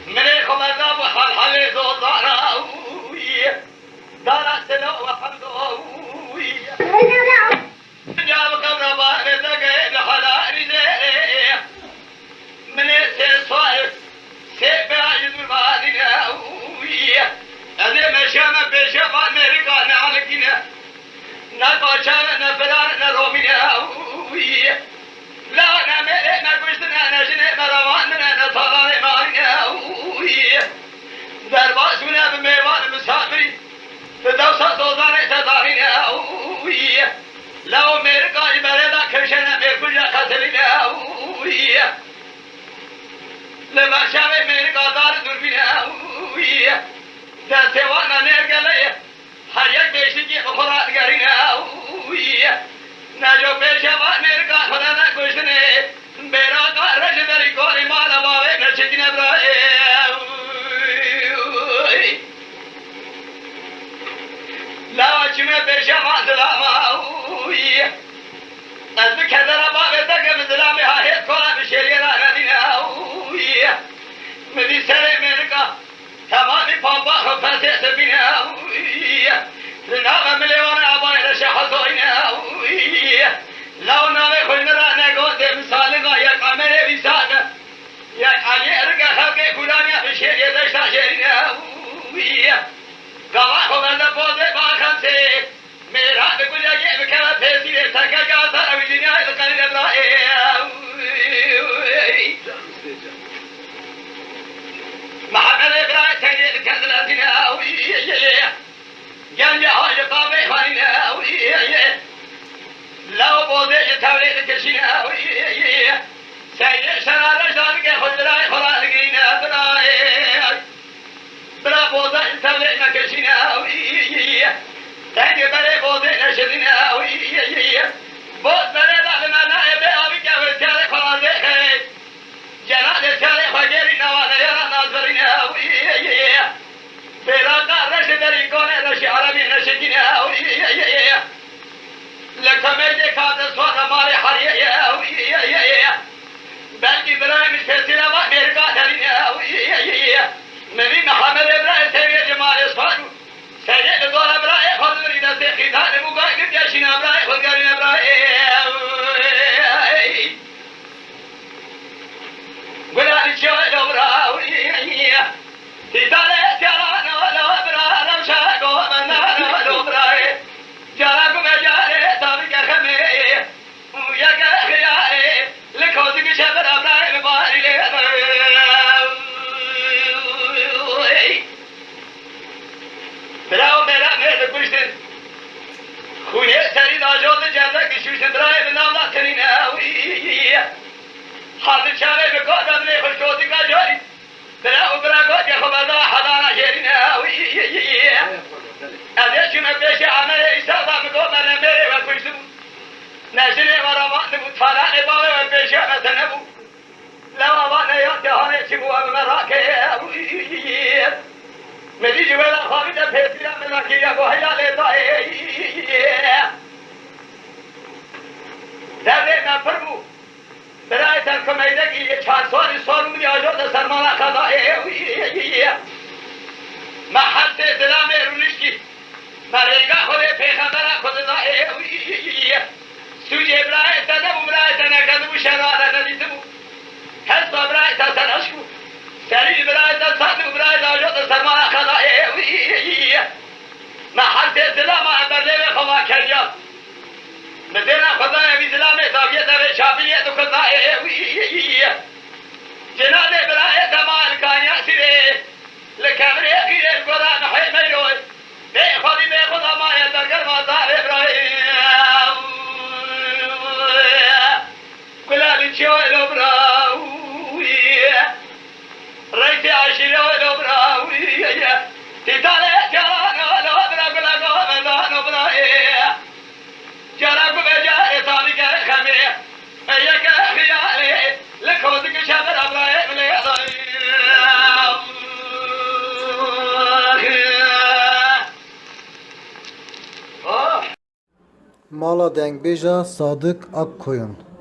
من خمرنا وحل زوزارا دارا سلو وحمدو جاب قبر بارزك لحلال من سيصال سيبعيد المالنا هذا مشامة بشفاء أمريكا نعلقنا نقاشا نفلان نرومنا لا نملك نقشنا نجنة مرواننا نطلع مالنا درباسنا بميوان مسافرين فدوسا دوزان تدارنا لو أمريكا يبرد كرشنا بكل خسرنا لما شاف أمريكا دار دربنا دستوانا نرجله هريك بيشتكي بخورات كارينا ناجو بيشوا نرجع خلانا كوشنه بيرا كارش دري كوري مالا باوي نشكينا براي لا وجمه بيشوا سلاما أذ كذا باوي تك سلامي هاي كولا بشريرا ندينا مدي سر أمريكا تمامي بابا خفته سبينا لنا مليون أباي رشحتوينا لو نامي خلنا نقول تمثال قايا كاميرا بيسانا يا علي أرجع خلقي كلانيا بشير يدشنا شيرنا كما خمرنا بوزة باخنسي मेरा तो कुछ ये बिखरा थे सीधे सरका का सारा विजय है तो कहीं डरा है محمد إبراهيم سيد كذلتنا جنجة هاي قابل خاننا لو بوزة توليد كشنا سيد شرارة شارك خضراء خلاصنا برا بوزة توليد كشنا سيد برا بوزة نشرنا بوز برا دلنا نائب أبي كبر شارك خلاصه جناد شارك خجري نوانا يرى ناظرنا برا كارش دري كونه رش عربي نشكنا لكم يدك هذا صار مالي حريه بلكي برايم الفسيلة وأمريكا ترينا نبي محمد إبراهيم سيد جمال إسفارو سيد دول إبراهيم خضري نسي خدان مقاقب جاشين إبراهيم خدقارين إبراهيم قلال الشوال إبراهيم تدالي جلانا ولو إبراهيم رمشاكو منانا ولو إبراهيم جلاكو مجاري طابق خمي وياك خياري لكوزك شبر إبراهيم باري براو میرا میرا کشتن خونه سری داشت جنده کشوش برای بنام نکنی نهوی حاضر شامه بکادم نیخوش شدی کجاری براو براو که خبردا حدانا شیری نهوی ازش من پیش عمل ایستادا میگو من میره و کشتم نشنه و روان بود فلان باوی و پیش مثل نبود لو آوان یاد جهانه چی بود مراکه مدی جولا خواهید پیسیا ملاکیه گوهی لیتا درده من فرمو برای ترکمیدگی یه 4 سال بودی آجود سرمانا خدای محل سلام رونشکی مرگا خود پیغمبر خود دای سوجه برای تنبو برای تنکدبو شراره ندیدبو حسا برای تسنشکو سری برای تسنو برای داجود سرمانا خدای محل سلام امبرده خوا کریان مدينة خدايا بإسلامي طبيعة شافية خدايا جنادة براية تمال كان يأسره لكامري أخير القرآن حي ميروي بيخذي بيخذ ما يتذكر ما صار إبراهيم كلا لنشوي الأبراوي ريتي عشيري الأبراوي تتالي جانا الأبرا كلا قوة أبراهيم جرب بجاه طابق خمير أيك خيالي لكوزك شبر أبراهيم ليضاي Mala Dengbêja Sadık Akkoyun